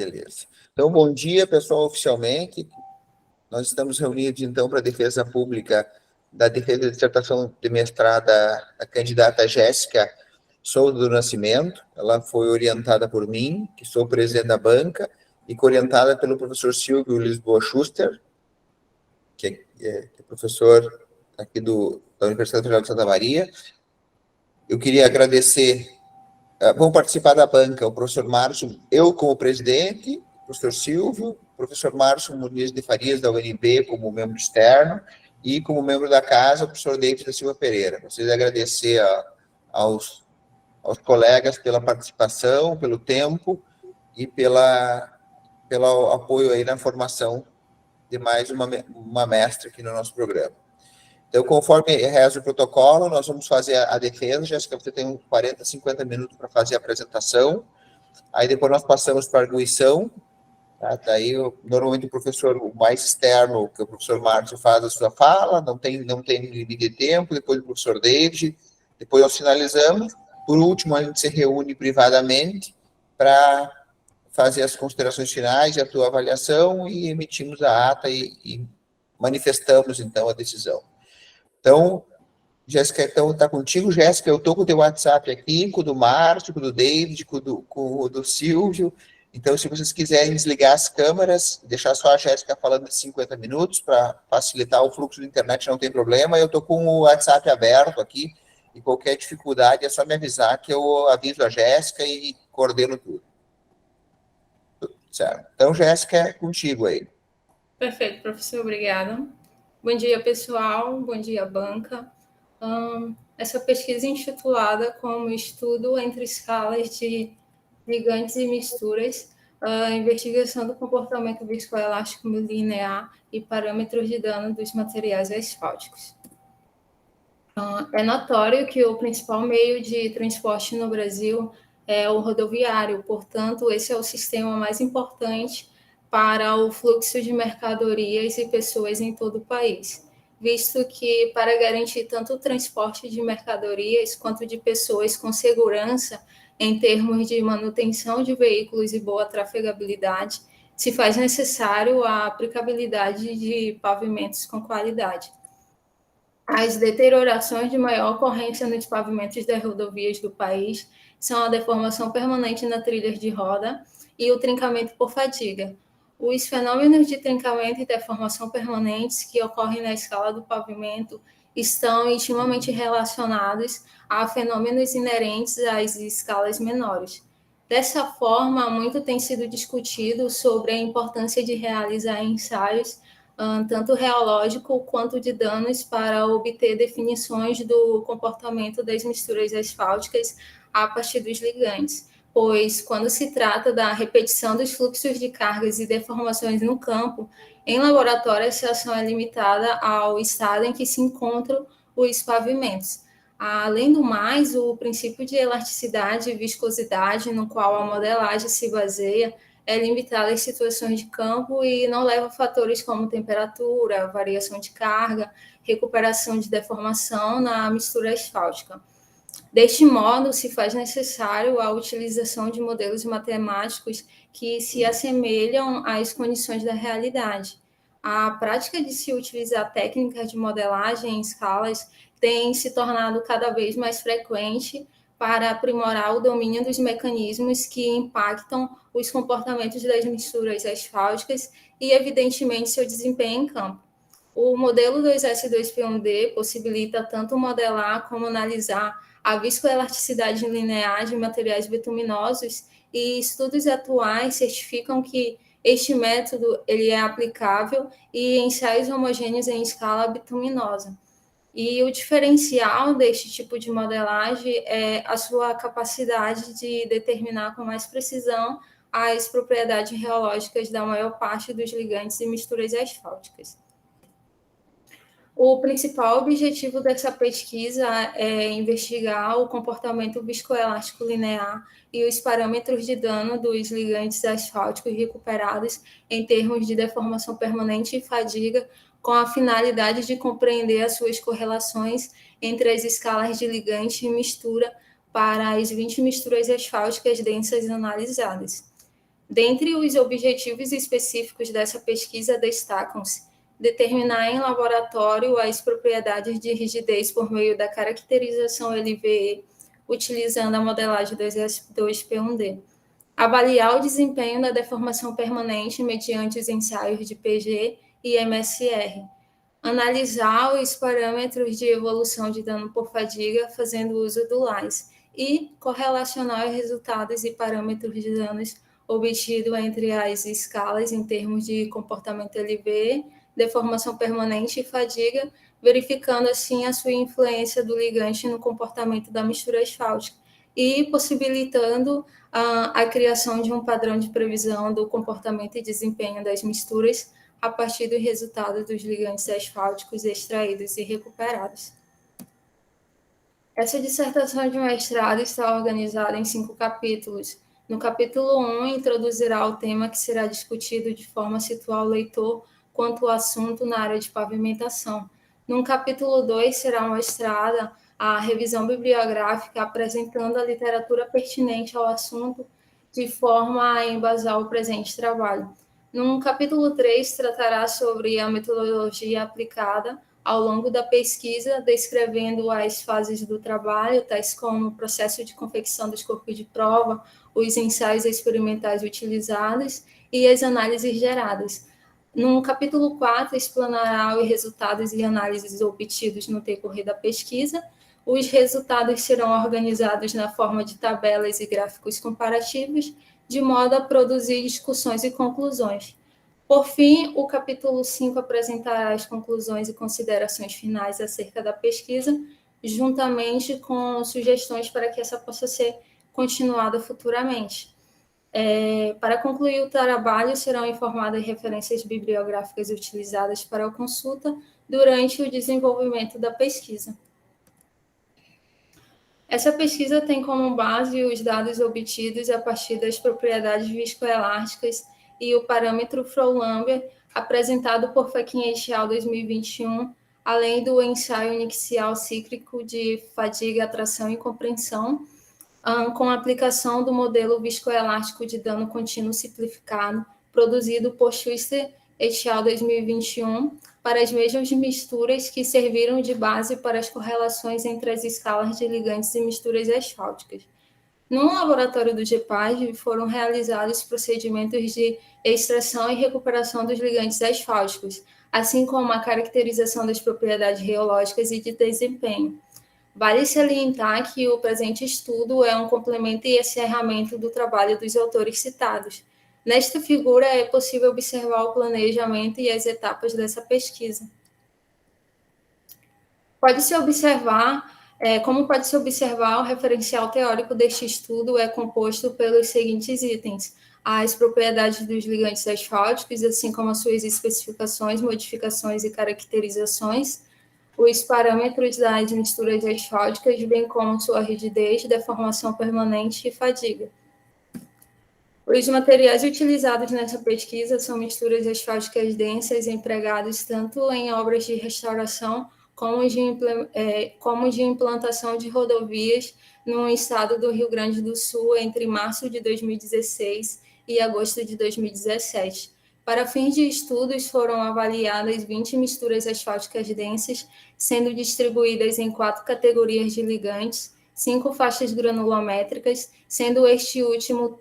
Beleza. Então, bom dia, pessoal, oficialmente. Nós estamos reunidos, então, para a defesa pública da defesa da dissertação de mestrado da candidata Jéssica Souza do Nascimento. Ela foi orientada por mim, que sou presidente da banca, e orientada pelo professor Silvio Lisboa Schuster, que é professor aqui da Universidade Federal de Santa Maria. Eu queria agradecer. Vão participar da banca o professor Márcio, eu como presidente, o professor Silvio, o professor Márcio Muniz de Farias, da UNB, como membro externo, e como membro da casa, o professor David da Silva Pereira. Gostaria de agradecer aos colegas pela participação, pelo tempo e pelo apoio aí na formação de mais uma mestra aqui no nosso programa. Então, conforme reza o protocolo, nós vamos fazer a defesa. Jéssica, você tem 40, 50 minutos para fazer a apresentação. Aí depois nós passamos para a arguição. Tá? Daí, normalmente, o professor o mais externo, que é o professor Márcio, faz a sua fala, não tem limite de tempo. Depois o professor David. Depois nós finalizamos. Por último, a gente se reúne privadamente para fazer as considerações finais e a tua avaliação e emitimos a ata e manifestamos, então, a decisão. Então, Jéssica, está contigo, Jéssica. Eu estou com o teu WhatsApp aqui, com o do Márcio, com o do David, com o do Silvio. Então, se vocês quiserem desligar as câmeras, deixar só a Jéssica falando de 50 minutos para facilitar o fluxo da internet, não tem problema. Eu estou com o WhatsApp aberto aqui e qualquer dificuldade é só me avisar que eu aviso a Jéssica e coordeno tudo. Certo. Então, Jéssica, é contigo aí. Perfeito, professor, obrigada. Bom dia, pessoal. Bom dia, banca. Essa pesquisa é intitulada como Estudo entre Escalas de Ligantes e Misturas, investigação do comportamento viscoelástico linear e parâmetros de dano dos materiais asfálticos. É notório que o principal meio de transporte no Brasil é o rodoviário, portanto, esse é o sistema mais importante para o fluxo de mercadorias e pessoas em todo o país, visto que, para garantir tanto o transporte de mercadorias quanto de pessoas com segurança em termos de manutenção de veículos e boa trafegabilidade, se faz necessário a aplicabilidade de pavimentos com qualidade. As deteriorações de maior ocorrência nos pavimentos das rodovias do país são a deformação permanente na trilha de roda e o trincamento por fadiga. Os fenômenos de trincamento e deformação permanentes que ocorrem na escala do pavimento estão intimamente relacionados a fenômenos inerentes às escalas menores. Dessa forma, muito tem sido discutido sobre a importância de realizar ensaios tanto reológico quanto de danos para obter definições do comportamento das misturas asfálticas a partir dos ligantes, pois quando se trata da repetição dos fluxos de cargas e deformações no campo, em laboratório essa ação é limitada ao estado em que se encontram os pavimentos. Além do mais, o princípio de elasticidade e viscosidade, no qual a modelagem se baseia, é limitada às situações de campo e não leva a fatores como temperatura, variação de carga, recuperação de deformação na mistura asfáltica. Deste modo, se faz necessário a utilização de modelos matemáticos que se assemelham às condições da realidade. A prática de se utilizar técnicas de modelagem em escalas tem se tornado cada vez mais frequente para aprimorar o domínio dos mecanismos que impactam os comportamentos das misturas asfálticas e, evidentemente, seu desempenho em campo. O modelo 2S2P1D possibilita tanto modelar como analisar a viscoelasticidade linear de materiais bituminosos e estudos atuais certificam que este método ele é aplicável em ensaios homogêneos em escala bituminosa. E o diferencial deste tipo de modelagem é a sua capacidade de determinar com mais precisão as propriedades reológicas da maior parte dos ligantes e misturas asfálticas. O principal objetivo dessa pesquisa é investigar o comportamento viscoelástico linear e os parâmetros de dano dos ligantes asfálticos recuperados em termos de deformação permanente e fadiga, com a finalidade de compreender as suas correlações entre as escalas de ligante e mistura para as 20 misturas asfálticas densas analisadas. Dentre os objetivos específicos dessa pesquisa destacam-se determinar em laboratório as propriedades de rigidez por meio da caracterização LVE, utilizando a modelagem 2P1D, avaliar o desempenho da deformação permanente mediante os ensaios de PG e MSR, analisar os parâmetros de evolução de dano por fadiga fazendo uso do LAIS e correlacionar os resultados e parâmetros de danos obtidos entre as escalas em termos de comportamento LV, deformação permanente e fadiga, verificando assim a sua influência do ligante no comportamento da mistura asfáltica e possibilitando a criação de um padrão de previsão do comportamento e desempenho das misturas a partir do resultado dos ligantes asfálticos extraídos e recuperados. Essa dissertação de mestrado está organizada em 5 capítulos. No capítulo 1, introduzirá o tema que será discutido de forma a situar o leitor quanto ao assunto na área de pavimentação. No capítulo 2, será mostrada a revisão bibliográfica apresentando a literatura pertinente ao assunto de forma a embasar o presente trabalho. No capítulo 3, tratará sobre a metodologia aplicada ao longo da pesquisa, descrevendo as fases do trabalho, tais como o processo de confecção dos corpos de prova, os ensaios experimentais utilizados e as análises geradas. No capítulo 4, explanará os resultados e análises obtidos no decorrer da pesquisa. Os resultados serão organizados na forma de tabelas e gráficos comparativos, de modo a produzir discussões e conclusões. Por fim, o capítulo 5 apresentará as conclusões e considerações finais acerca da pesquisa, juntamente com sugestões para que essa possa ser continuada futuramente. Para concluir o trabalho, serão informadas referências bibliográficas utilizadas para a consulta durante o desenvolvimento da pesquisa. Essa pesquisa tem como base os dados obtidos a partir das propriedades viscoelásticas e o parâmetro Frohlambert, apresentado por Fachin et al. 2021, além do ensaio inicial cíclico de fadiga, atração e compreensão, com a aplicação do modelo viscoelástico de dano contínuo simplificado, produzido por Schuster et al. 2021, para as mesmas misturas que serviram de base para as correlações entre as escalas de ligantes e misturas asfálticas. No laboratório do GEPAG, foram realizados procedimentos de extração e recuperação dos ligantes asfálticos, assim como a caracterização das propriedades reológicas e de desempenho. Vale salientar que o presente estudo é um complemento e encerramento do trabalho dos autores citados. Nesta figura, é possível observar o planejamento e as etapas dessa pesquisa. Como pode-se observar, o referencial teórico deste estudo é composto pelos seguintes itens: as propriedades dos ligantes asfálticos, assim como as suas especificações, modificações e caracterizações, os parâmetros das misturas asfálticas, bem como sua rigidez, deformação permanente e fadiga. Os materiais utilizados nessa pesquisa são misturas asfálticas densas empregadas tanto em obras de restauração como de implantação de rodovias no estado do Rio Grande do Sul entre março de 2016 e agosto de 2017. Para fins de estudos, foram avaliadas 20 misturas asfálticas densas, sendo distribuídas em 4 categorias de ligantes, 5 faixas granulométricas, sendo este último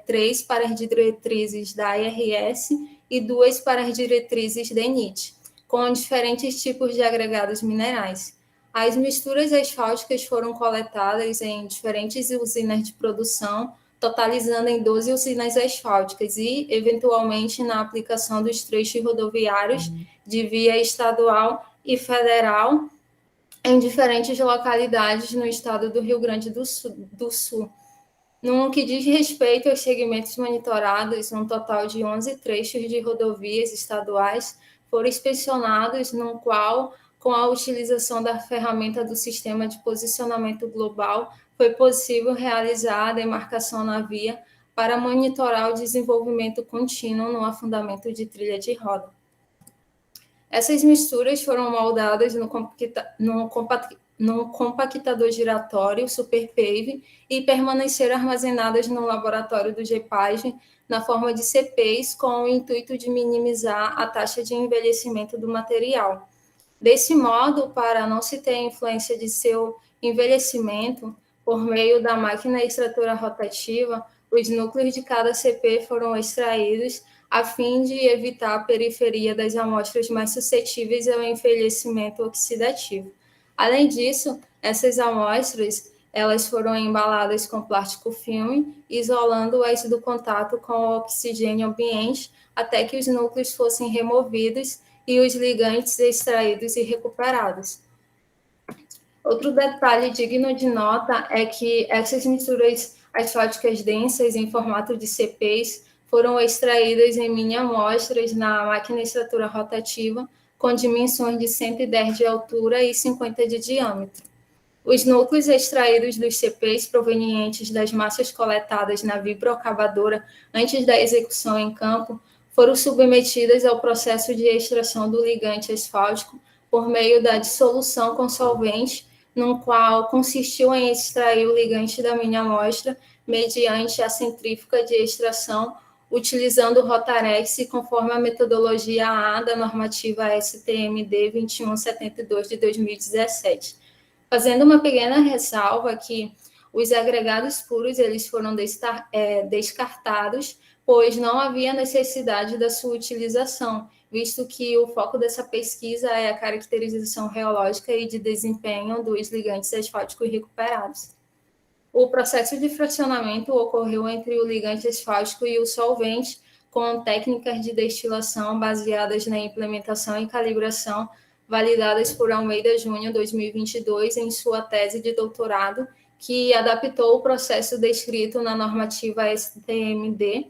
3 para as diretrizes da IRS e 2 para as diretrizes da ENIT, com diferentes tipos de agregados minerais. As misturas asfálticas foram coletadas em diferentes usinas de produção, totalizando em 12 usinas asfálticas e, eventualmente, na aplicação dos trechos rodoviários de via estadual e federal em diferentes localidades no estado do Rio Grande do Sul. No que diz respeito aos segmentos monitorados, um total de 11 trechos de rodovias estaduais foram inspecionados, no qual, com a utilização da ferramenta do Sistema de Posicionamento Global, foi possível realizar a demarcação na via para monitorar o desenvolvimento contínuo no afundamento de trilha de roda. Essas misturas foram moldadas no compactador giratório Superpave e permaneceram armazenadas no laboratório do GEPAG na forma de CPs, com o intuito de minimizar a taxa de envelhecimento do material. Desse modo, para não se ter influência de seu envelhecimento, por meio da máquina extratora rotativa, os núcleos de cada CP foram extraídos a fim de evitar a periferia das amostras mais suscetíveis ao envelhecimento oxidativo. Além disso, essas amostras elas foram embaladas com plástico filme, isolando-as do contato com o oxigênio ambiente até que os núcleos fossem removidos e os ligantes extraídos e recuperados. Outro detalhe digno de nota é que essas misturas asfálticas densas em formato de CPs foram extraídas em mini amostras na máquina extratora rotativa com dimensões de 110 de altura e 50 de diâmetro. Os núcleos extraídos dos CPs provenientes das massas coletadas na vibrocavadora antes da execução em campo foram submetidas ao processo de extração do ligante asfáltico por meio da dissolução com solvente, no qual consistiu em extrair o ligante da mini amostra mediante a centrífuga de extração, utilizando o Rotarex conforme a metodologia A da normativa STMD 2172 de 2017. Fazendo uma pequena ressalva que os agregados puros eles foram descartados, pois não havia necessidade da sua utilização, visto que o foco dessa pesquisa é a caracterização reológica e de desempenho dos ligantes asfálticos recuperados. O processo de fracionamento ocorreu entre o ligante asfáltico e o solvente, com técnicas de destilação baseadas na implementação e calibração validadas por Almeida Júnior 2022 em sua tese de doutorado, que adaptou o processo descrito na normativa STMD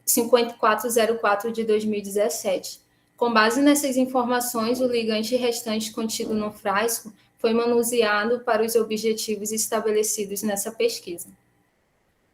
5404 de 2017. Com base nessas informações, o ligante restante contido no frasco foi manuseado para os objetivos estabelecidos nessa pesquisa.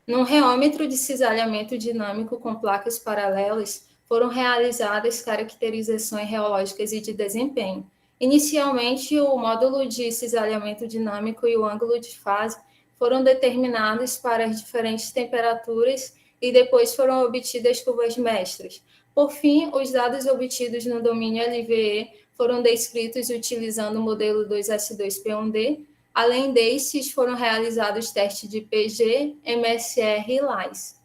Num reômetro de cisalhamento dinâmico com placas paralelas, foram realizadas caracterizações reológicas e de desempenho. Inicialmente, o módulo de cisalhamento dinâmico e o ângulo de fase foram determinados para as diferentes temperaturas e depois foram obtidas curvas mestras. Por fim, os dados obtidos no domínio LVE foram descritos utilizando o modelo 2S2P1D. Além destes, foram realizados testes de PG, MSR e LAIS.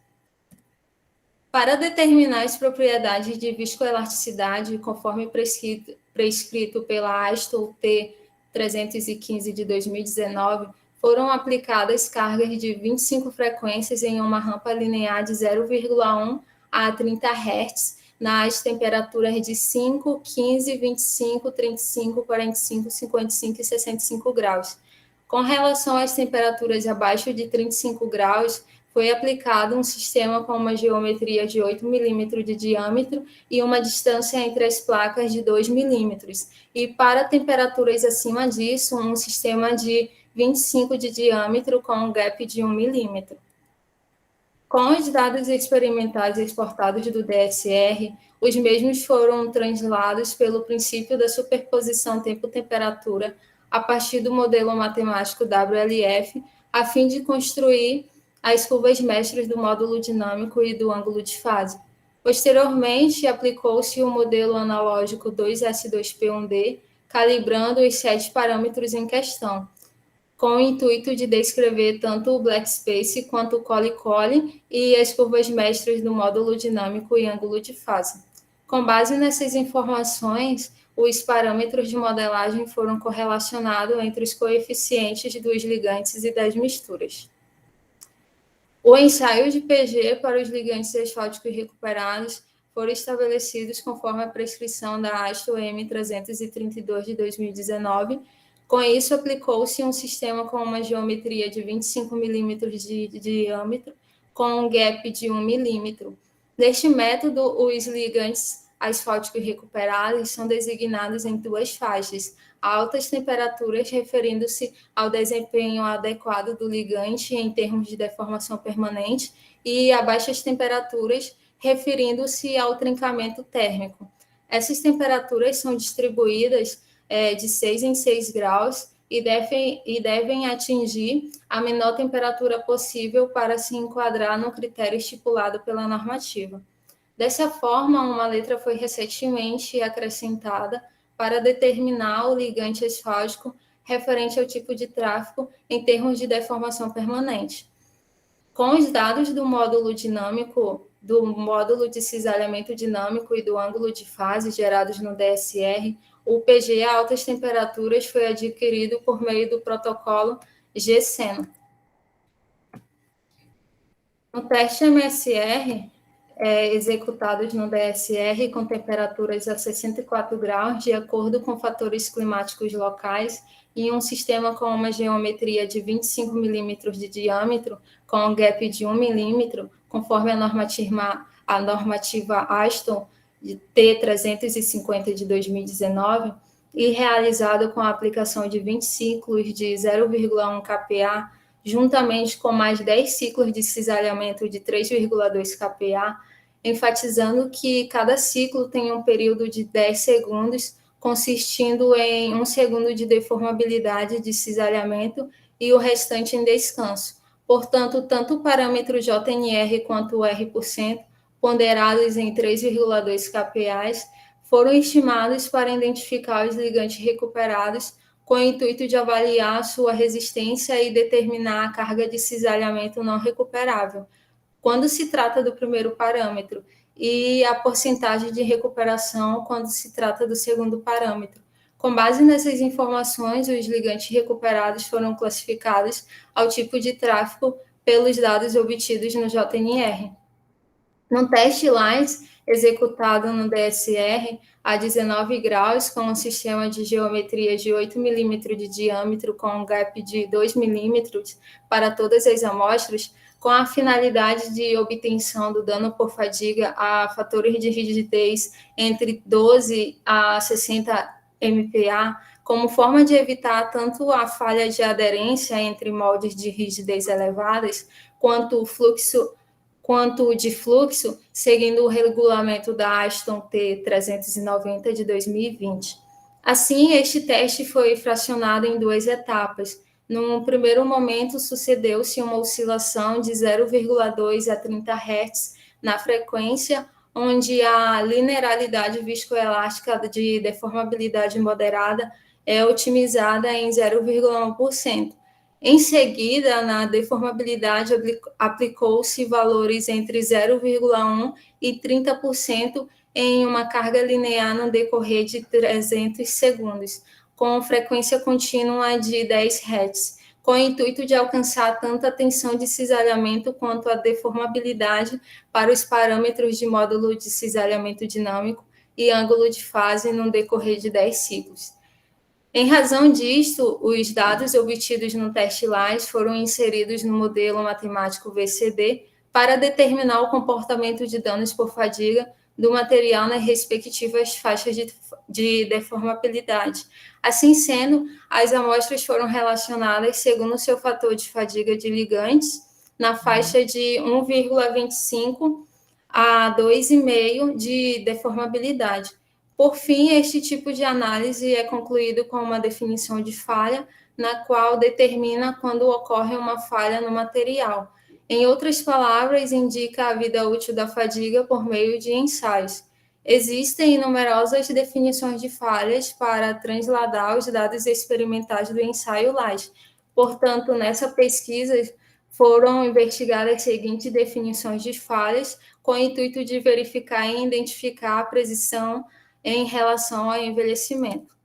Para determinar as propriedades de viscoelasticidade, conforme prescrito pela ASTO T315 de 2019, foram aplicadas cargas de 25 frequências em uma rampa linear de 0,1 a 30 Hz nas temperaturas de 5, 15, 25, 35, 45, 55 e 65 graus. Com relação às temperaturas abaixo de 35 graus, foi aplicado um sistema com uma geometria de 8 milímetros de diâmetro e uma distância entre as placas de 2 milímetros. E para temperaturas acima disso, um sistema de 25 de diâmetro com um gap de 1 milímetro. Com os dados experimentais exportados do DSR, os mesmos foram translados pelo princípio da superposição tempo-temperatura a partir do modelo matemático WLF, a fim de construir as curvas mestras do módulo dinâmico e do ângulo de fase. Posteriormente, aplicou-se o modelo analógico 2S2P1D, calibrando os 7 parâmetros em questão, com o intuito de descrever tanto o black space quanto o Colli-Colli e as curvas mestras do módulo dinâmico e ângulo de fase. Com base nessas informações, os parâmetros de modelagem foram correlacionados entre os coeficientes dos ligantes e das misturas. O ensaio de PG para os ligantes asfálticos recuperados foram estabelecidos conforme a prescrição da ASTO M332 de 2019. Com isso, aplicou-se um sistema com uma geometria de 25 milímetros de diâmetro, com um gap de 1 milímetro. Neste método, os ligantes asfálticos recuperados são designados em duas faixas: altas temperaturas, referindo-se ao desempenho adequado do ligante em termos de deformação permanente, e a baixas temperaturas, referindo-se ao trincamento térmico. Essas temperaturas são distribuídas de 6 em 6 graus e devem atingir a menor temperatura possível para se enquadrar no critério estipulado pela normativa. Dessa forma, uma letra foi recentemente acrescentada para determinar o ligante asfáltico referente ao tipo de tráfego em termos de deformação permanente. Com os dados do módulo dinâmico, do módulo de cisalhamento dinâmico e do ângulo de fase gerados no DSR, o PG a altas temperaturas foi adquirido por meio do protocolo GSENO. No teste MSR, executados no DSR com temperaturas a 64 graus, de acordo com fatores climáticos locais, em um sistema com uma geometria de 25 milímetros de diâmetro, com um gap de 1 milímetro, conforme a normativa Aston de T350 de 2019, e realizado com a aplicação de 20 ciclos de 0,1 kPa, juntamente com mais 10 ciclos de cisalhamento de 3,2 kPa, enfatizando que cada ciclo tem um período de 10 segundos, consistindo em 1 segundo de deformabilidade de cisalhamento e o restante em descanso. Portanto, tanto o parâmetro JNR quanto o R%, ponderados em 3,2 kPa, foram estimados para identificar os ligantes recuperados com o intuito de avaliar sua resistência e determinar a carga de cisalhamento não recuperável, quando se trata do primeiro parâmetro, e a porcentagem de recuperação quando se trata do segundo parâmetro. Com base nessas informações, os ligantes recuperados foram classificados ao tipo de tráfego pelos dados obtidos no JNR. No teste LINES, executado no DSR a 19 graus, com um sistema de geometria de 8 milímetros de diâmetro com um gap de 2 milímetros para todas as amostras, com a finalidade de obtenção do dano por fadiga a fatores de rigidez entre 12 a 60 MPa, como forma de evitar tanto a falha de aderência entre moldes de rigidez elevadas, quanto de fluxo, seguindo o regulamento da Aston T390 de 2020. Assim, este teste foi fracionado em 2 etapas. Num primeiro momento, sucedeu-se uma oscilação de 0,2 a 30 Hz na frequência, onde a linearidade viscoelástica de deformabilidade moderada é otimizada em 0,1%. Em seguida, na deformabilidade, aplicou-se valores entre 0,1% e 30% em uma carga linear no decorrer de 300 segundos, com frequência contínua de 10 Hz, com o intuito de alcançar tanto a tensão de cisalhamento quanto a deformabilidade para os parâmetros de módulo de cisalhamento dinâmico e ângulo de fase no decorrer de 10 ciclos. Em razão disto, os dados obtidos no teste LINES foram inseridos no modelo matemático VCD para determinar o comportamento de danos por fadiga do material nas respectivas faixas de deformabilidade. Assim sendo, as amostras foram relacionadas segundo o seu fator de fadiga de ligantes, na faixa de 1,25 a 2,5 de deformabilidade. Por fim, este tipo de análise é concluído com uma definição de falha, na qual determina quando ocorre uma falha no material. Em outras palavras, indica a vida útil da fadiga por meio de ensaios. Existem numerosas definições de falhas para transladar os dados experimentais do ensaio LINES. Portanto, nessa pesquisa foram investigadas as seguintes definições de falhas, com o intuito de verificar e identificar a precisão em relação ao envelhecimento.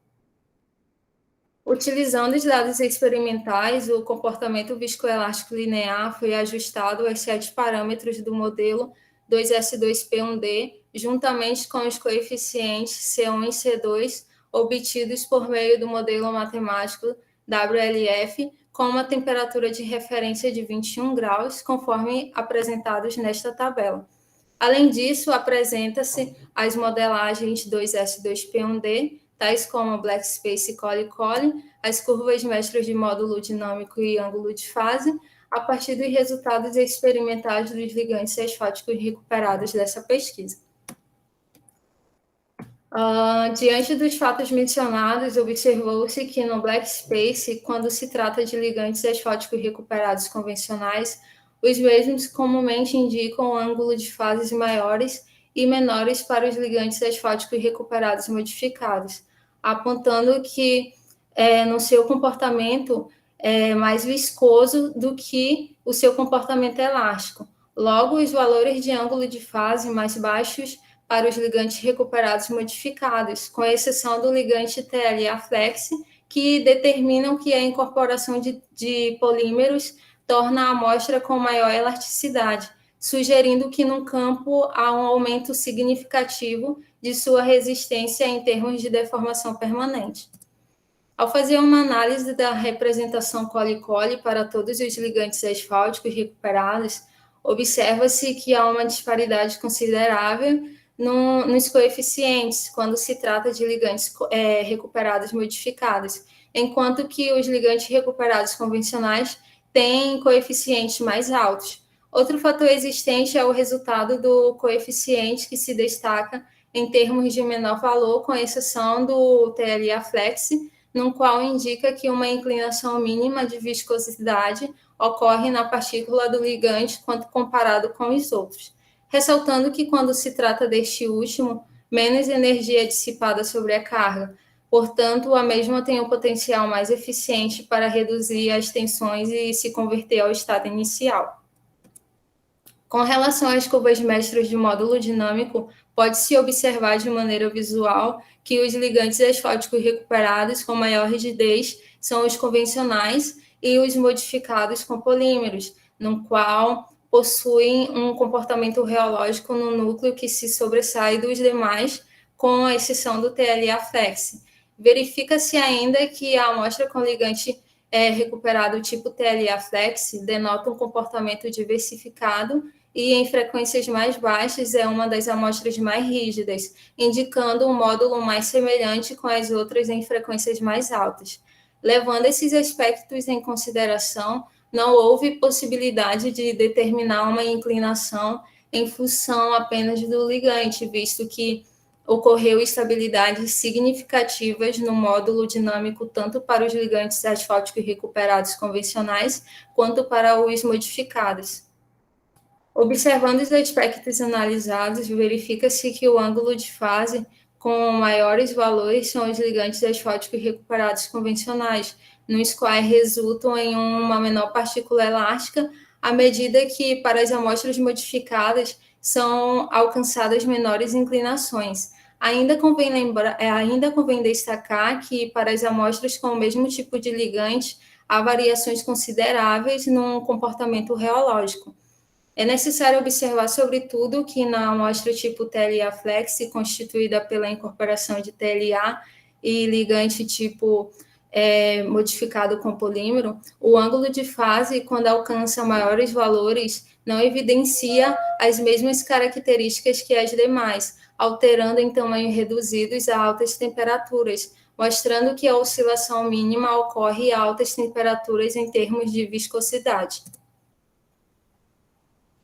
Utilizando os dados experimentais, o comportamento viscoelástico linear foi ajustado aos 7 parâmetros do modelo 2S2P1D, juntamente com os coeficientes C1 e C2, obtidos por meio do modelo matemático WLF, com uma temperatura de referência de 21 graus, conforme apresentados nesta tabela. Além disso, apresenta-se as modelagens 2S2P1D, tais como Black Space e Colli-Colli, as curvas mestras de módulo dinâmico e ângulo de fase, a partir dos resultados experimentais dos ligantes asfálticos recuperados dessa pesquisa. Diante dos fatos mencionados, observou-se que no black space, quando se trata de ligantes asfálticos recuperados convencionais, os mesmos comumente indicam ângulo de fases maiores e menores para os ligantes asfálticos recuperados modificados, apontando que no seu comportamento é mais viscoso do que o seu comportamento elástico. Logo, os valores de ângulo de fase mais baixos para os ligantes recuperados modificados, com exceção do ligante TLA Flex, que determinam que a incorporação de polímeros torna a amostra com maior elasticidade, sugerindo que no campo há um aumento significativo de sua resistência em termos de deformação permanente. Ao fazer uma análise da representação cole-cole para todos os ligantes asfálticos recuperados, observa-se que há uma disparidade considerável nos coeficientes, quando se trata de ligantes recuperados modificados, enquanto que os ligantes recuperados convencionais têm coeficientes mais altos. Outro fator existente é o resultado do coeficiente que se destaca em termos de menor valor, com exceção do TLA Flex, no qual indica que uma inclinação mínima de viscosidade ocorre na partícula do ligante quando comparado com os outros, ressaltando que quando se trata deste último, menos energia é dissipada sobre a carga, portanto, a mesma tem um potencial mais eficiente para reduzir as tensões e se converter ao estado inicial. Com relação às curvas mestras de módulo dinâmico, pode-se observar de maneira visual que os ligantes asfálticos recuperados com maior rigidez são os convencionais e os modificados com polímeros, no qual possuem um comportamento reológico no núcleo que se sobressai dos demais, com exceção do TLA Flex. Verifica-se ainda que a amostra com ligante recuperado tipo TLA Flex denota um comportamento diversificado e em frequências mais baixas é uma das amostras mais rígidas, indicando um módulo mais semelhante com as outras em frequências mais altas. Levando esses aspectos em consideração, não houve possibilidade de determinar uma inclinação em função apenas do ligante, visto que ocorreu estabilidades significativas no módulo dinâmico tanto para os ligantes asfálticos recuperados convencionais quanto para os modificados. Observando os aspectos analisados, verifica-se que o ângulo de fase com maiores valores são os ligantes asfálticos recuperados convencionais, nos quais resultam em uma menor partícula elástica, à medida que para as amostras modificadas são alcançadas menores inclinações. Ainda convém destacar que para as amostras com o mesmo tipo de ligante, há variações consideráveis no comportamento reológico. É necessário observar, sobretudo, que na amostra tipo TLA Flex, constituída pela incorporação de TLA e ligante tipo modificado com polímero, o ângulo de fase, quando alcança maiores valores, não evidencia as mesmas características que as demais, alterando em tamanho reduzidos a altas temperaturas, mostrando que a oscilação mínima ocorre a altas temperaturas em termos de viscosidade.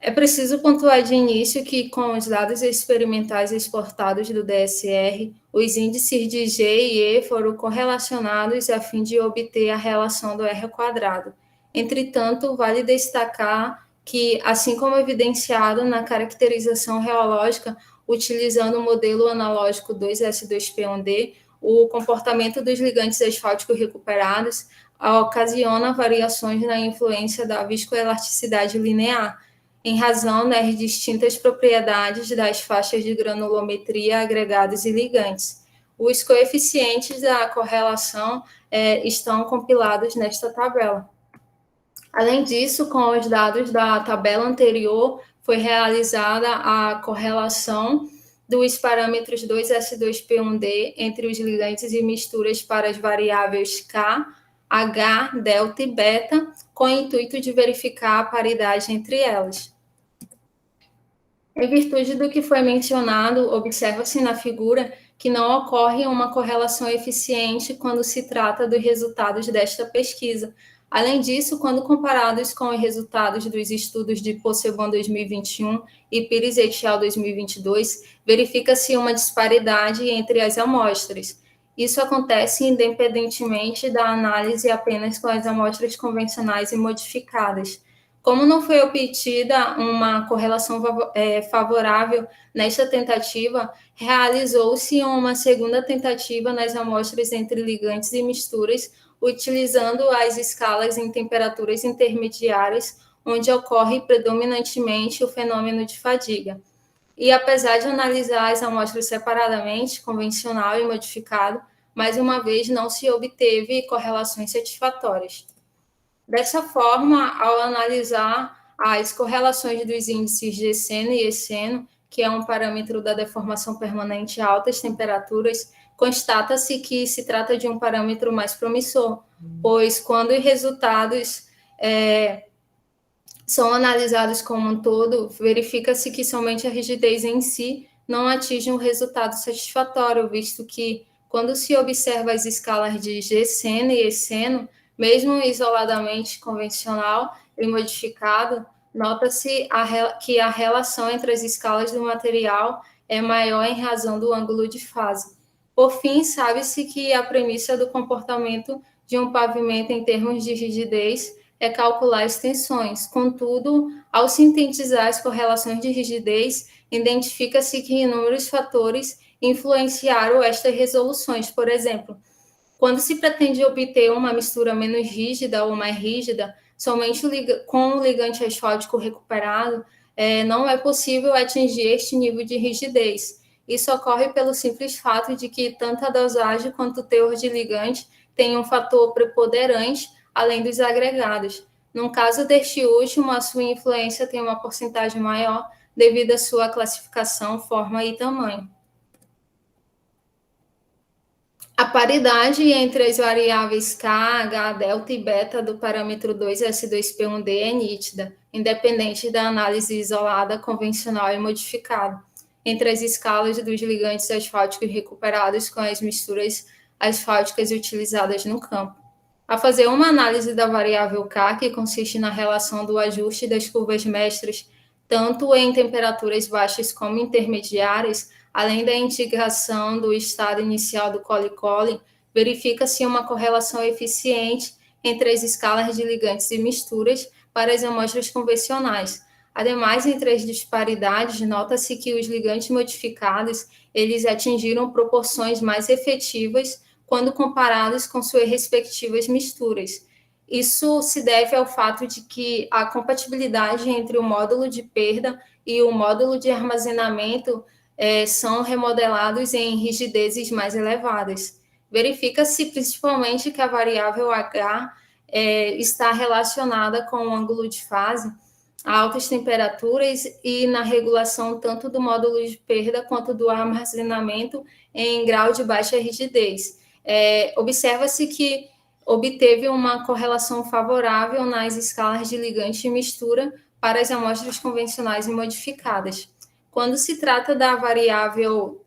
É preciso pontuar de início que, com os dados experimentais exportados do DSR, os índices de G e E foram correlacionados a fim de obter a relação do R². Entretanto, vale destacar que, assim como evidenciado na caracterização reológica, utilizando o modelo analógico 2S2P1D, o comportamento dos ligantes asfálticos recuperados ocasiona variações na influência da viscoelasticidade linear, em razão das distintas propriedades das faixas de granulometria, agregados e ligantes. Os coeficientes da correlação estão compilados nesta tabela. Além disso, com os dados da tabela anterior, foi realizada a correlação dos parâmetros 2S2P1D entre os ligantes e misturas para as variáveis K, H, delta e beta, com o intuito de verificar a paridade entre elas. Em virtude do que foi mencionado, observa-se na figura que não ocorre uma correlação eficiente quando se trata dos resultados desta pesquisa, Além disso, quando comparados com os resultados dos estudos de Possebon 2021 e Pires et al. 2022, verifica-se uma disparidade entre as amostras. Isso acontece independentemente da análise apenas com as amostras convencionais e modificadas. Como não foi obtida uma correlação favorável nesta tentativa, realizou-se uma segunda tentativa nas amostras entre ligantes e misturas, utilizando as escalas em temperaturas intermediárias, onde ocorre predominantemente o fenômeno de fadiga. E apesar de analisar as amostras separadamente, convencional e modificado, mais uma vez não se obteve correlações satisfatórias. Dessa forma, ao analisar as correlações dos índices de seno e esseno, que é um parâmetro da deformação permanente a altas temperaturas, constata-se que se trata de um parâmetro mais promissor, pois quando os resultados são analisados como um todo, verifica-se que somente a rigidez em si não atinge um resultado satisfatório, visto que, quando se observa as escalas de G-seno e E-seno, mesmo isoladamente convencional e modificado, nota-se que a relação entre as escalas do material é maior em razão do ângulo de fase. Por fim, sabe-se que a premissa do comportamento de um pavimento em termos de rigidez é calcular as tensões. Contudo, ao sintetizar as correlações de rigidez, identifica-se que inúmeros fatores influenciaram estas resoluções. Por exemplo, quando se pretende obter uma mistura menos rígida ou mais rígida, somente com o ligante asfáltico recuperado, não é possível atingir este nível de rigidez. Isso ocorre pelo simples fato de que tanto a dosagem quanto o teor de ligante têm um fator preponderante, além dos agregados. No caso deste último, a sua influência tem uma porcentagem maior devido à sua classificação, forma e tamanho. A paridade entre as variáveis K, H, delta e beta do parâmetro 2S2P1D é nítida, independente da análise isolada, convencional e modificada, entre as escalas dos ligantes asfálticos recuperados com as misturas asfálticas utilizadas no campo. A fazer uma análise da variável K, que consiste na relação do ajuste das curvas mestras, tanto em temperaturas baixas como intermediárias, além da integração do estado inicial do Colli-Colli, verifica-se uma correlação eficiente entre as escalas de ligantes e misturas para as amostras convencionais. Ademais, entre as disparidades, nota-se que os ligantes modificados, eles atingiram proporções mais efetivas quando comparados com suas respectivas misturas. Isso se deve ao fato de que a compatibilidade entre o módulo de perda e o módulo de armazenamento são remodelados em rigidezes mais elevadas. Verifica-se principalmente que a variável H está relacionada com o ângulo de fase a altas temperaturas e na regulação tanto do módulo de perda quanto do armazenamento em grau de baixa rigidez. Observa-se que obteve uma correlação favorável nas escalas de ligante e mistura para as amostras convencionais e modificadas. Quando se trata da variável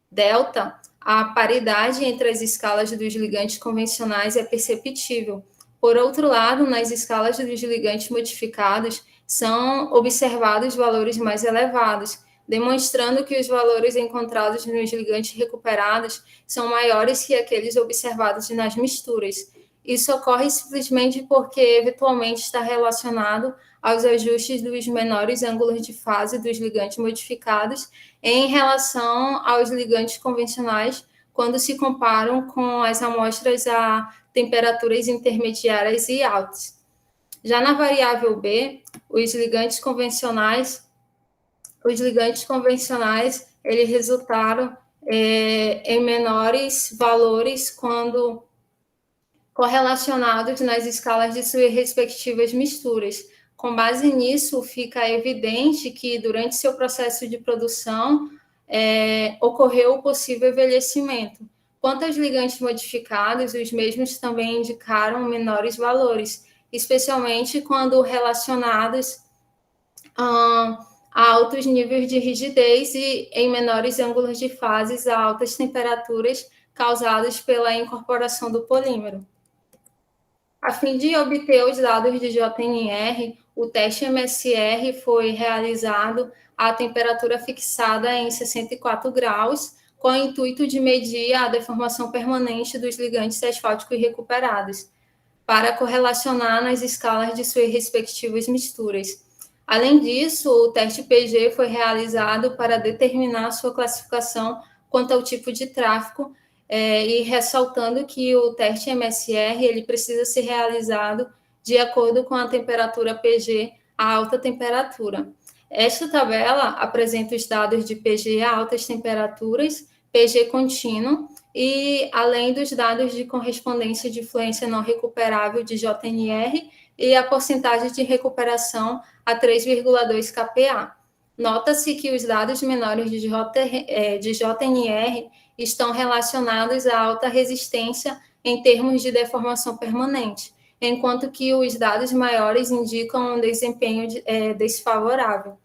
delta, a paridade entre as escalas dos ligantes convencionais é perceptível. Por outro lado, nas escalas dos ligantes modificados, são observados valores mais elevados, demonstrando que os valores encontrados nos ligantes recuperados são maiores que aqueles observados nas misturas. Isso ocorre simplesmente porque, eventualmente, está relacionado aos ajustes dos menores ângulos de fase dos ligantes modificados em relação aos ligantes convencionais, quando se comparam com as amostras a temperaturas intermediárias e altas. Já na variável B, os ligantes convencionais eles resultaram em menores valores quando correlacionados nas escalas de suas respectivas misturas. Com base nisso, fica evidente que, durante seu processo de produção, ocorreu o possível envelhecimento. Quanto aos ligantes modificados, os mesmos também indicaram menores valores, especialmente quando relacionados a altos níveis de rigidez e em menores ângulos de fases a altas temperaturas causadas pela incorporação do polímero. A fim de obter os dados de JNR, o teste MSR foi realizado à temperatura fixada em 64 graus, com o intuito de medir a deformação permanente dos ligantes asfálticos recuperados, para correlacionar nas escalas de suas respectivas misturas. Além disso, o teste PG foi realizado para determinar sua classificação quanto ao tipo de tráfego, e ressaltando que o teste MSR ele precisa ser realizado de acordo com a temperatura PG a alta temperatura. Esta tabela apresenta os dados de PG a altas temperaturas, PG contínuo, e além dos dados de correspondência de fluência não recuperável de JNR e a porcentagem de recuperação a 3,2 kPa. Nota-se que os dados menores de JNR estão relacionados à alta resistência em termos de deformação permanente, enquanto que os dados maiores indicam um desempenho desfavorável.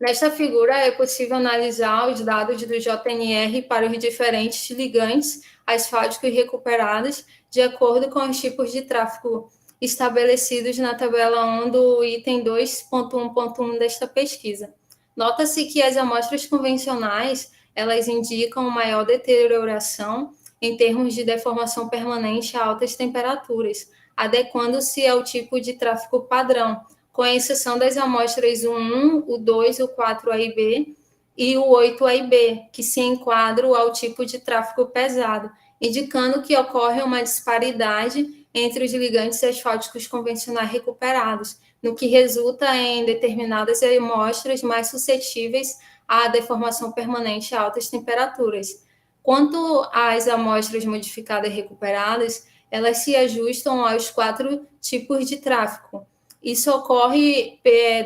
Nesta figura, é possível analisar os dados do JNR para os diferentes ligantes asfálticos recuperados, de acordo com os tipos de tráfego estabelecidos na tabela 1 do item 2.1.1 desta pesquisa. Nota-se que as amostras convencionais, elas indicam maior deterioração em termos de deformação permanente a altas temperaturas, adequando-se ao tipo de tráfego padrão, com exceção das amostras o 1, o 2, o 4A e B e o 8A e B, que se enquadram ao tipo de tráfego pesado, indicando que ocorre uma disparidade entre os ligantes asfálticos convencionais recuperados, no que resulta em determinadas amostras mais suscetíveis à deformação permanente a altas temperaturas. Quanto às amostras modificadas recuperadas, elas se ajustam aos 4 tipos de tráfego. Isso ocorre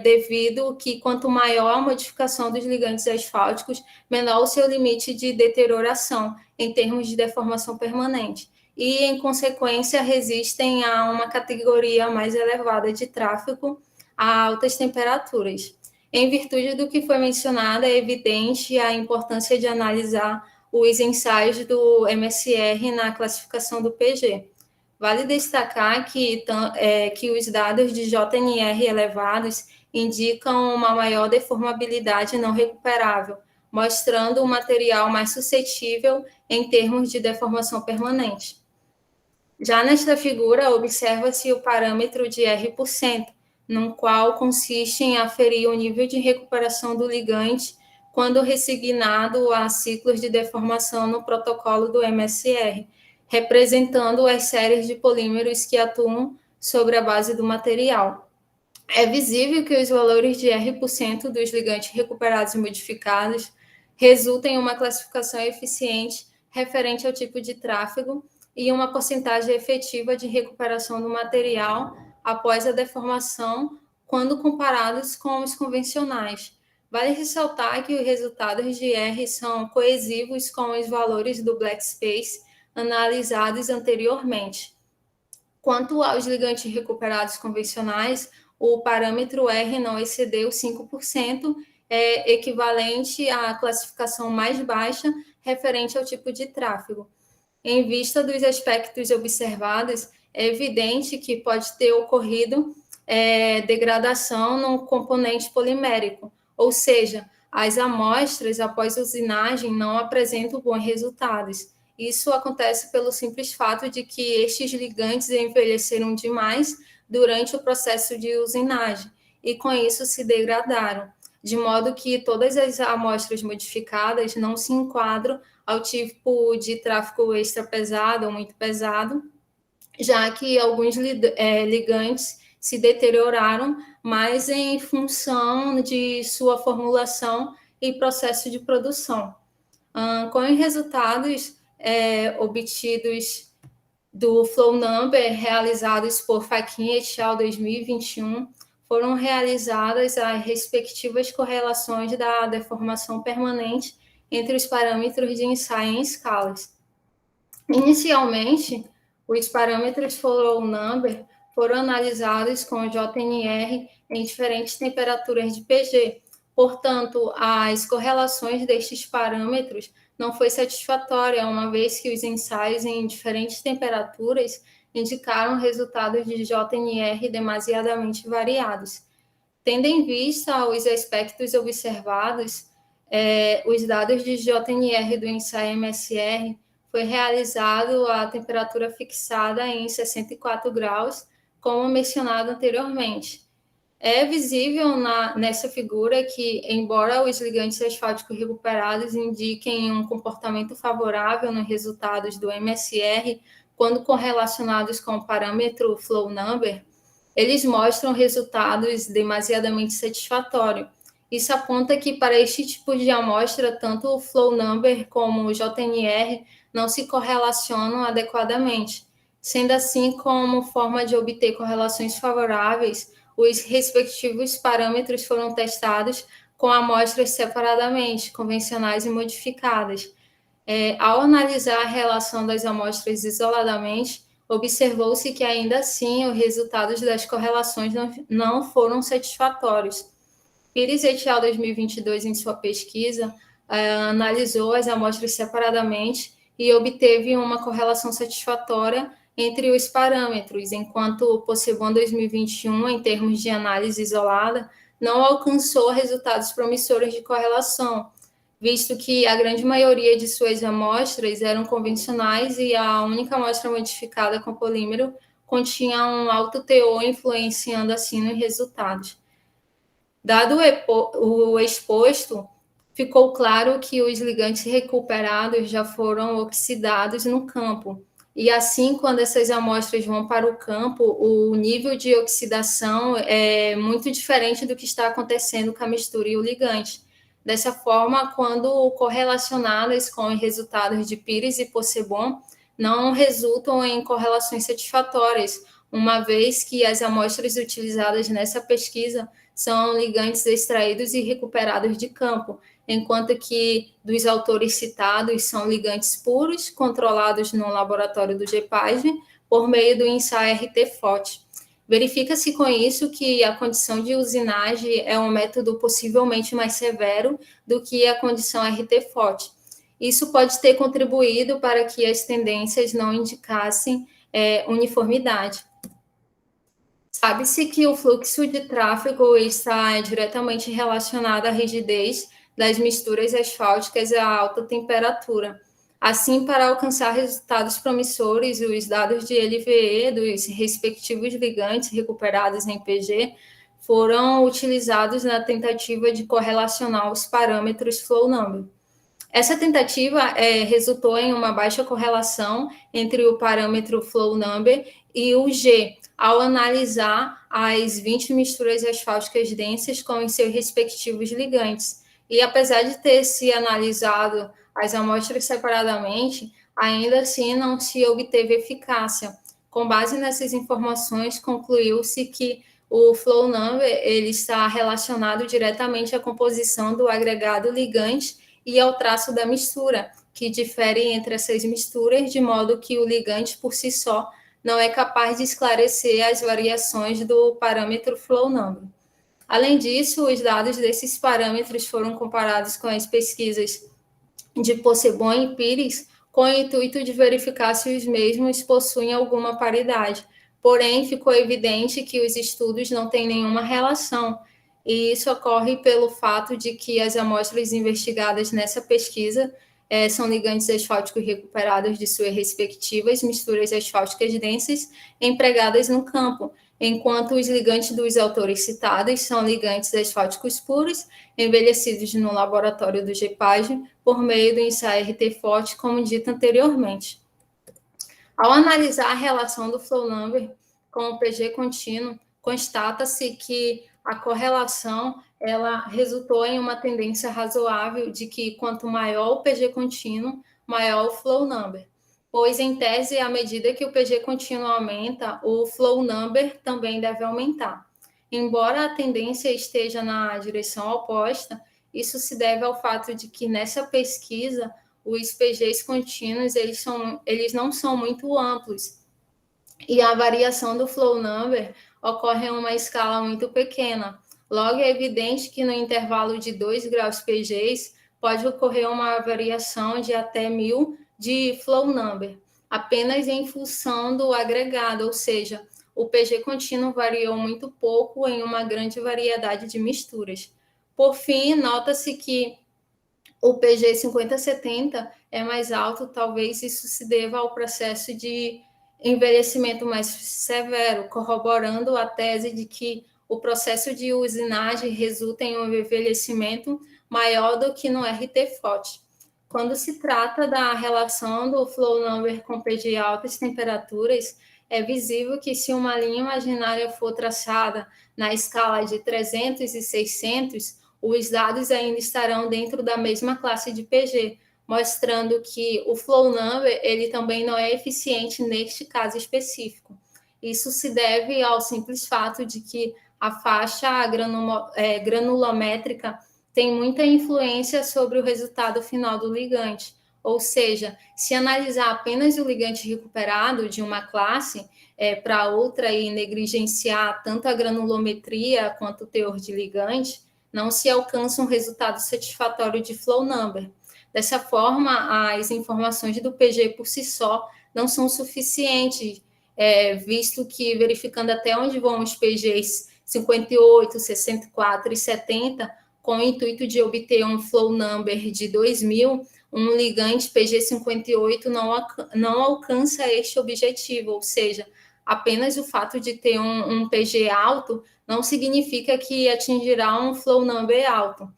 devido que quanto maior a modificação dos ligantes asfálticos, menor o seu limite de deterioração em termos de deformação permanente. E, em consequência, resistem a uma categoria mais elevada de tráfego a altas temperaturas. Em virtude do que foi mencionado, é evidente a importância de analisar os ensaios do MSR na classificação do PG. Vale destacar que os dados de JNR elevados indicam uma maior deformabilidade não recuperável, mostrando um material mais suscetível em termos de deformação permanente. Já nesta figura, observa-se o parâmetro de R%, no qual consiste em aferir o nível de recuperação do ligante quando resignado a ciclos de deformação no protocolo do MSR, representando as séries de polímeros que atuam sobre a base do material. É visível que os valores de R% dos ligantes recuperados e modificados resultam em uma classificação eficiente referente ao tipo de tráfego e uma porcentagem efetiva de recuperação do material após a deformação, quando comparados com os convencionais. Vale ressaltar que os resultados de R são coesivos com os valores do Black Space analisados anteriormente. Quanto aos ligantes recuperados convencionais, o parâmetro R não excedeu 5%, equivalente à classificação mais baixa referente ao tipo de tráfego. Em vista dos aspectos observados, é evidente que pode ter ocorrido degradação no componente polimérico, ou seja, as amostras após usinagem não apresentam bons resultados. Isso acontece pelo simples fato de que estes ligantes envelheceram demais durante o processo de usinagem e, com isso, se degradaram, de modo que todas as amostras modificadas não se enquadram ao tipo de tráfego extra pesado ou muito pesado, já que alguns ligantes se deterioraram, mas em função de sua formulação e processo de produção. Com os resultados obtidos do Flow Number, realizados por Faquin et al. 2021, foram realizadas as respectivas correlações da deformação permanente entre os parâmetros de ensaio em escalas. Inicialmente, os parâmetros Flow Number foram analisados com JNR em diferentes temperaturas de PG. Portanto, as correlações destes parâmetros não foi satisfatória, uma vez que os ensaios em diferentes temperaturas indicaram resultados de JNR demasiadamente variados. Tendo em vista os aspectos observados, os dados de JNR do ensaio MSR foi realizado a temperatura fixada em 64 graus, como mencionado anteriormente. É visível nessa figura que, embora os ligantes asfálticos recuperados indiquem um comportamento favorável nos resultados do MSR, quando correlacionados com o parâmetro flow number, eles mostram resultados demasiadamente satisfatórios. Isso aponta que, para este tipo de amostra, tanto o flow number como o JNR não se correlacionam adequadamente. Sendo assim, como forma de obter correlações favoráveis, os respectivos parâmetros foram testados com amostras separadamente, convencionais e modificadas. Ao analisar a relação das amostras isoladamente, observou-se que, ainda assim, os resultados das correlações não foram satisfatórios. Pires et al. 2022, em sua pesquisa, analisou as amostras separadamente e obteve uma correlação satisfatória entre os parâmetros, enquanto o Possebon 2021, em termos de análise isolada, não alcançou resultados promissores de correlação, visto que a grande maioria de suas amostras eram convencionais e a única amostra modificada com polímero continha um alto teor, influenciando assim nos resultados. Dado o exposto, ficou claro que os ligantes recuperados já foram oxidados no campo. E assim, quando essas amostras vão para o campo, o nível de oxidação é muito diferente do que está acontecendo com a mistura e o ligante. Dessa forma, quando correlacionadas com os resultados de Pires e Possebon, não resultam em correlações satisfatórias, uma vez que as amostras utilizadas nessa pesquisa são ligantes extraídos e recuperados de campo, enquanto que dos autores citados são ligantes puros, controlados no laboratório do GPASM, por meio do ensaio RT-FOT. Verifica-se com isso que a condição de usinagem é um método possivelmente mais severo do que a condição RT-FOT. Isso pode ter contribuído para que as tendências não indicassem uniformidade. Sabe-se que o fluxo de tráfego está diretamente relacionado à rigidez das misturas asfálticas a alta temperatura. Assim, para alcançar resultados promissores, os dados de LVE dos respectivos ligantes recuperados em PG foram utilizados na tentativa de correlacionar os parâmetros flow number. Essa tentativa resultou em uma baixa correlação entre o parâmetro flow number e o G, ao analisar as 20 misturas asfálticas densas com os seus respectivos ligantes. E apesar de ter se analisado as amostras separadamente, ainda assim não se obteve eficácia. Com base nessas informações, concluiu-se que o flow number ele está relacionado diretamente à composição do agregado ligante e ao traço da mistura, que difere entre essas misturas, de modo que o ligante por si só não é capaz de esclarecer as variações do parâmetro flow number. Além disso, os dados desses parâmetros foram comparados com as pesquisas de Possebon e Pires, com o intuito de verificar se os mesmos possuem alguma paridade. Porém, ficou evidente que os estudos não têm nenhuma relação, e isso ocorre pelo fato de que as amostras investigadas nessa pesquisa são ligantes asfálticos recuperados de suas respectivas misturas asfálticas densas empregadas no campo, enquanto os ligantes dos autores citados são ligantes asfálticos puros, envelhecidos no laboratório do GPASM por meio do ensaio RT-FOT, como dito anteriormente. Ao analisar a relação do flow number com o PG contínuo, constata-se que a correlação ela resultou em uma tendência razoável de que quanto maior o PG contínuo, maior o flow number. Pois, em tese, à medida que o PG contínuo aumenta, o flow number também deve aumentar. Embora a tendência esteja na direção oposta, isso se deve ao fato de que nessa pesquisa os PGs contínuos eles não são muito amplos e a variação do flow number ocorre em uma escala muito pequena. Logo, é evidente que no intervalo de 2 graus PGs pode ocorrer uma variação de até 1000 de flow number. apenas em função do agregado, ou seja, o PG contínuo variou muito pouco em uma grande variedade de misturas. Por fim, nota-se que o PG 50-70 é mais alto, talvez isso se deva ao processo de envelhecimento mais severo, corroborando a tese de que o processo de usinagem resulta em um envelhecimento maior do que no RT-FOT. Quando se trata da relação do flow number com PG altas temperaturas, é visível que se uma linha imaginária for traçada na escala de 300 e 600, os dados ainda estarão dentro da mesma classe de PG, mostrando que o flow number ele também não é eficiente neste caso específico. Isso se deve ao simples fato de que a faixa granulométrica tem muita influência sobre o resultado final do ligante. Ou seja, se analisar apenas o ligante recuperado de uma classe para outra e negligenciar tanto a granulometria quanto o teor de ligante, não se alcança um resultado satisfatório de flow number. Dessa forma, as informações do PG por si só não são suficientes, visto que, verificando até onde vão os PGs 58, 64 e 70, com o intuito de obter um flow number de 2000, um ligante PG 58 não alcança este objetivo, ou seja, apenas o fato de ter um PG alto não significa que atingirá um flow number alto.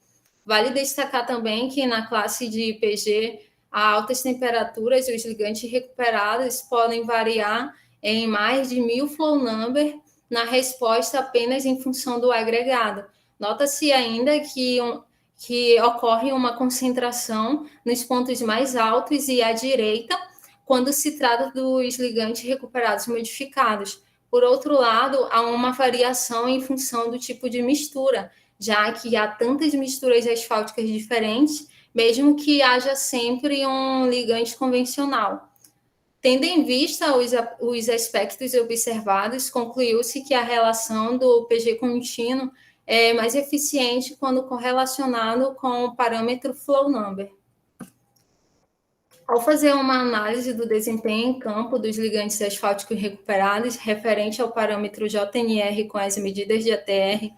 Vale destacar também que na classe de PG, a altas temperaturas e os ligantes recuperados podem variar em mais de 1000 flow number na resposta apenas em função do agregado. Nota-se ainda que ocorre uma concentração nos pontos mais altos e à direita quando se trata dos ligantes recuperados modificados. Por outro lado, há uma variação em função do tipo de mistura, já que há tantas misturas asfálticas diferentes, mesmo que haja sempre um ligante convencional. Tendo em vista os aspectos observados, concluiu-se que a relação do PG contínuo é mais eficiente quando correlacionado com o parâmetro flow number. Ao fazer uma análise do desempenho em campo dos ligantes asfálticos recuperados, referente ao parâmetro JNR com as medidas de ATR,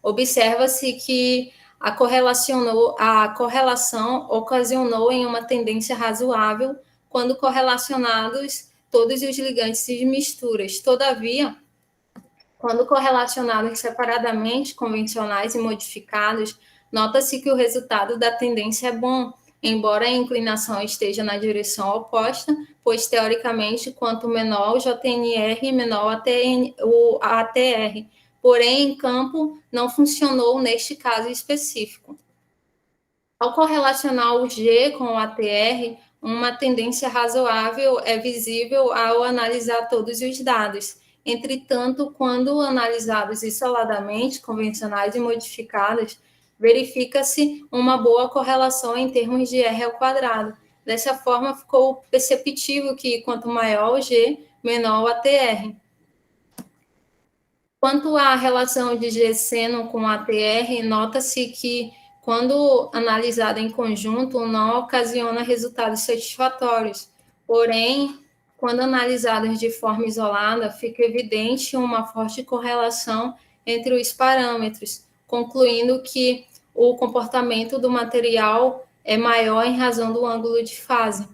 observa-se que a correlação ocasionou em uma tendência razoável quando correlacionados todos os ligantes de misturas. Todavia, quando correlacionados separadamente, convencionais e modificados, nota-se que o resultado da tendência é bom, embora a inclinação esteja na direção oposta, pois, teoricamente, quanto menor o JNR, menor o ATR. Porém, em campo, não funcionou neste caso específico. Ao correlacionar o G com o ATR, uma tendência razoável é visível ao analisar todos os dados. Entretanto, quando analisados isoladamente, convencionais e modificados, verifica-se uma boa correlação em termos de R ao quadrado. Dessa forma, ficou perceptível que quanto maior o G, menor o ATR. Quanto à relação de G-seno com ATR, nota-se que, quando analisada em conjunto, não ocasiona resultados satisfatórios. Porém, quando analisados de forma isolada, fica evidente uma forte correlação entre os parâmetros, concluindo que o comportamento do material é maior em razão do ângulo de fase.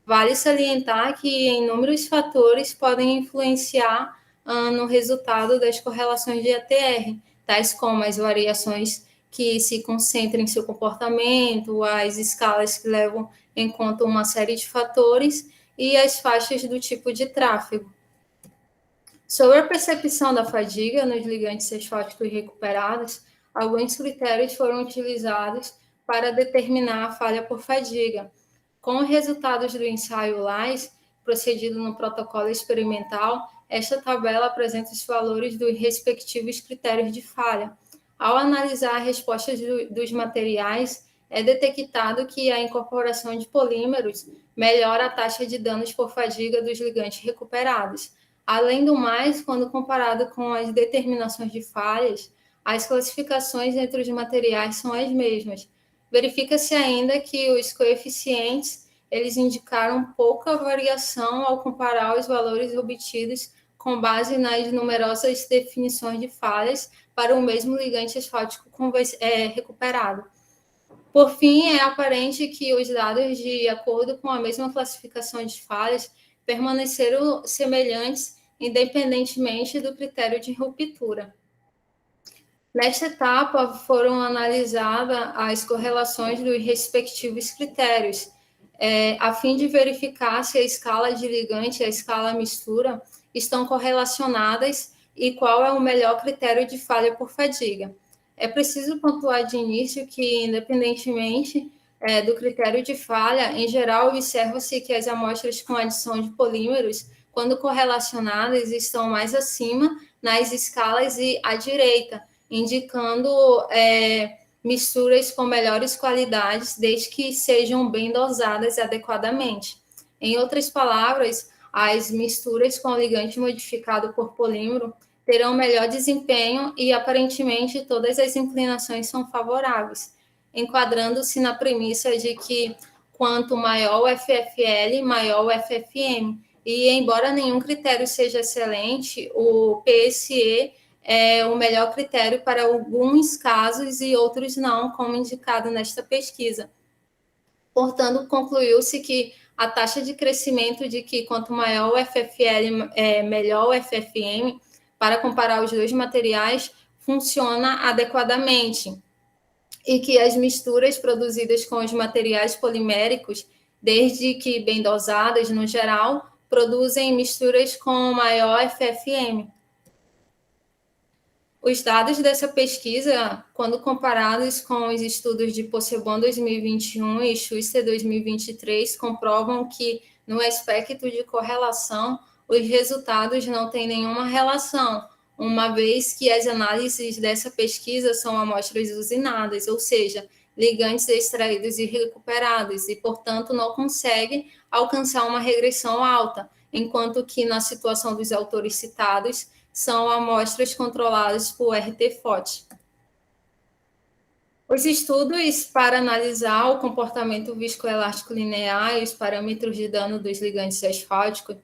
Vale salientar que inúmeros fatores podem influenciar no resultado das correlações de ATR, tais como as variações que se concentram em seu comportamento, as escalas que levam em conta uma série de fatores e as faixas do tipo de tráfego. Sobre a percepção da fadiga nos ligantes asfálticos recuperados, alguns critérios foram utilizados para determinar a falha por fadiga. Com os resultados do ensaio LAIS, procedido no protocolo experimental, esta tabela apresenta os valores dos respectivos critérios de falha. Ao analisar as respostas dos materiais, é detectado que a incorporação de polímeros melhora a taxa de danos por fadiga dos ligantes recuperados. Além do mais, quando comparado com as determinações de falhas, as classificações entre os materiais são as mesmas. Verifica-se ainda que os coeficientes eles indicaram pouca variação ao comparar os valores obtidos com base nas numerosas definições de falhas para o mesmo ligante asfáltico recuperado. Por fim, é aparente que os dados, de acordo com a mesma classificação de falhas, permaneceram semelhantes independentemente do critério de ruptura. Nesta etapa, foram analisadas as correlações dos respectivos critérios, a fim de verificar se a escala de ligante e a escala mistura estão correlacionadas e qual é o melhor critério de falha por fadiga. É preciso pontuar de início que, independentemente do critério de falha, em geral, observa-se que as amostras com adição de polímeros, quando correlacionadas, estão mais acima nas escalas e à direita, indicando misturas com melhores qualidades, desde que sejam bem dosadas adequadamente. Em outras palavras, as misturas com ligante modificado por polímero terão melhor desempenho e, aparentemente, todas as inclinações são favoráveis, enquadrando-se na premissa de que quanto maior o FFL, maior o FFM. E, embora nenhum critério seja excelente, o PSE é o melhor critério para alguns casos e outros não, como indicado nesta pesquisa. Portanto, concluiu-se que a taxa de crescimento de que quanto maior o FFL, melhor o FFM, para comparar os dois materiais, funciona adequadamente, e que as misturas produzidas com os materiais poliméricos, desde que bem dosadas no geral, produzem misturas com maior FFM. Os dados dessa pesquisa, quando comparados com os estudos de Possebon 2021 e Schuster 2023, comprovam que, no aspecto de correlação, os resultados não têm nenhuma relação, uma vez que as análises dessa pesquisa são amostras usinadas, ou seja, ligantes extraídos e recuperados, e, portanto, não conseguem alcançar uma regressão alta, enquanto que, na situação dos autores citados, são amostras controladas por RT-FOT. Os estudos para analisar o comportamento viscoelástico linear e os parâmetros de dano dos ligantes asfálticos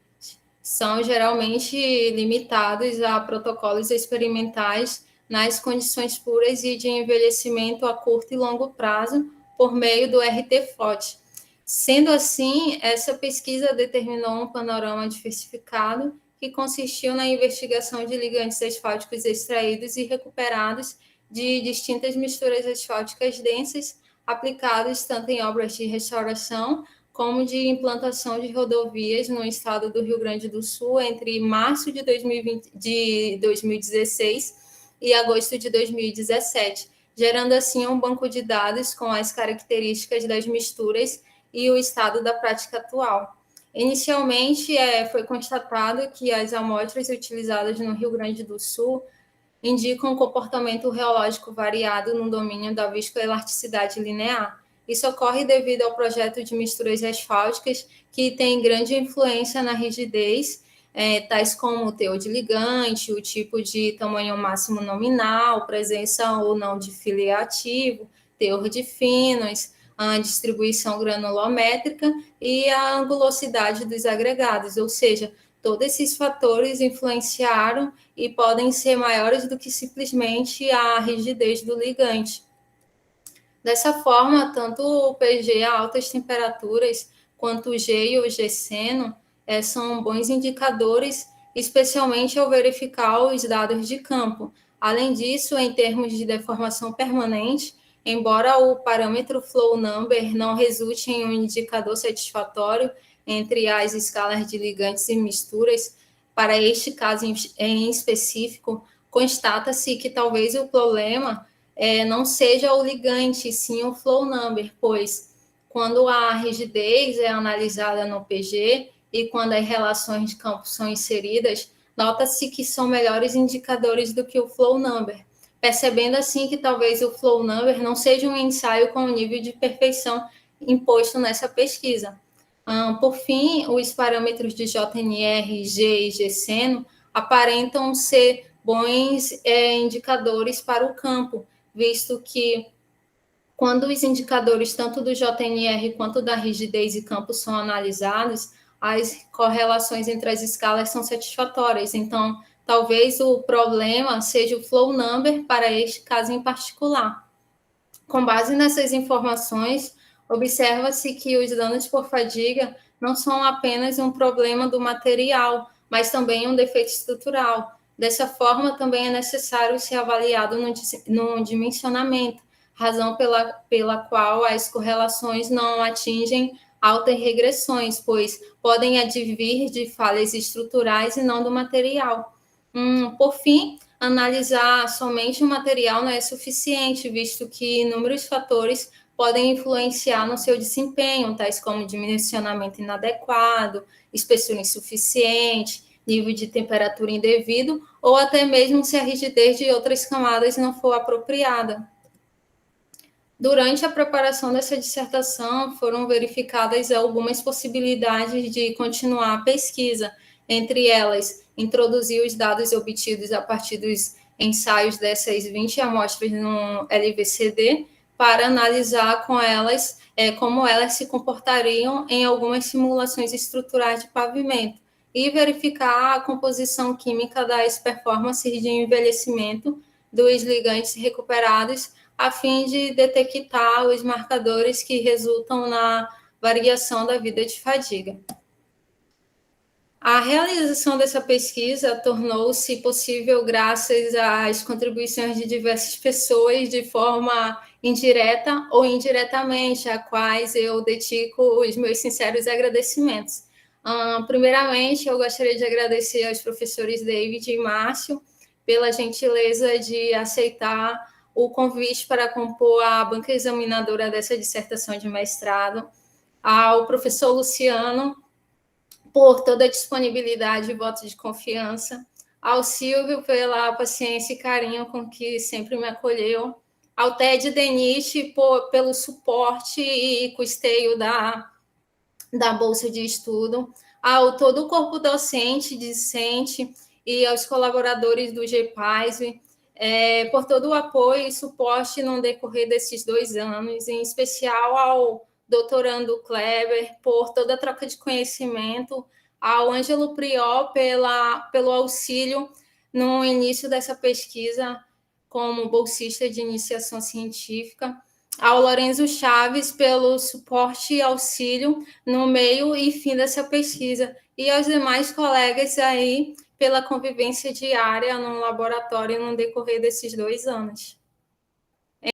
são geralmente limitados a protocolos experimentais nas condições puras e de envelhecimento a curto e longo prazo por meio do RT-FOT. Sendo assim, essa pesquisa determinou um panorama diversificado que consistiu na investigação de ligantes asfálticos extraídos e recuperados de distintas misturas asfálticas densas, aplicados tanto em obras de restauração como de implantação de rodovias no estado do Rio Grande do Sul entre março de 2016 e agosto de 2017, gerando assim um banco de dados com as características das misturas e o estado da prática atual. Inicialmente, foi constatado que as amostras utilizadas no Rio Grande do Sul indicam um comportamento reológico variado no domínio da viscoelasticidade linear. Isso ocorre devido ao projeto de misturas asfálticas, que tem grande influência na rigidez, tais como o teor de ligante, o tipo de tamanho máximo nominal, presença ou não de filler ativo, teor de finos, a distribuição granulométrica e a angulosidade dos agregados, ou seja, todos esses fatores influenciaram e podem ser maiores do que simplesmente a rigidez do ligante. Dessa forma, tanto o PG a altas temperaturas quanto o G e o G-seno são bons indicadores, especialmente ao verificar os dados de campo. Além disso, em termos de deformação permanente, embora o parâmetro flow number não resulte em um indicador satisfatório entre as escalas de ligantes e misturas, para este caso em específico, constata-se que talvez o problema não seja o ligante, sim o flow number, pois quando a rigidez é analisada no PG e quando as relações de campo são inseridas, nota-se que são melhores indicadores do que o flow number, percebendo assim que talvez o flow number não seja um ensaio com o nível de perfeição imposto nessa pesquisa. Por fim, os parâmetros de JNR, G e G-seno aparentam ser bons indicadores para o campo, visto que quando os indicadores tanto do JNR quanto da rigidez e campo são analisados, as correlações entre as escalas são satisfatórias. Então, talvez o problema seja o flow number para este caso em particular. Com base nessas informações, observa-se que os danos por fadiga não são apenas um problema do material, mas também um defeito estrutural. Dessa forma, também é necessário ser avaliado no dimensionamento, razão pela qual as correlações não atingem altas regressões, pois podem advir de falhas estruturais e não do material. Por fim, analisar somente o material não é suficiente, visto que inúmeros fatores podem influenciar no seu desempenho, tais como dimensionamento inadequado, espessura insuficiente, nível de temperatura indevido, ou até mesmo se a rigidez de outras camadas não for apropriada. Durante a preparação dessa dissertação, foram verificadas algumas possibilidades de continuar a pesquisa, entre elas, introduzir os dados obtidos a partir dos ensaios dessas 20 amostras no LVCD, para analisar com elas como elas se comportariam em algumas simulações estruturais de pavimento, e verificar a composição química das performances de envelhecimento dos ligantes recuperados, a fim de detectar os marcadores que resultam na variação da vida de fadiga. A realização dessa pesquisa tornou-se possível graças às contribuições de diversas pessoas de forma indireta ou indiretamente, a quais eu dedico os meus sinceros agradecimentos. Primeiramente, eu gostaria de agradecer aos professores David e Márcio pela gentileza de aceitar o convite para compor a banca examinadora dessa dissertação de mestrado, ao professor Luciano, por toda a disponibilidade e voto de confiança, ao Silvio pela paciência e carinho com que sempre me acolheu, ao Ted Denich pelo suporte e custeio da bolsa de estudo, ao todo o corpo docente, discente e aos colaboradores do GPAISV, por todo o apoio e suporte no decorrer desses 2 anos, em especial ao doutorando Kleber, por toda a troca de conhecimento, ao Ângelo Priol pelo auxílio no início dessa pesquisa como bolsista de iniciação científica, ao Lorenzo Chaves pelo suporte e auxílio no meio e fim dessa pesquisa, e aos demais colegas aí pela convivência diária no laboratório no decorrer desses 2 anos.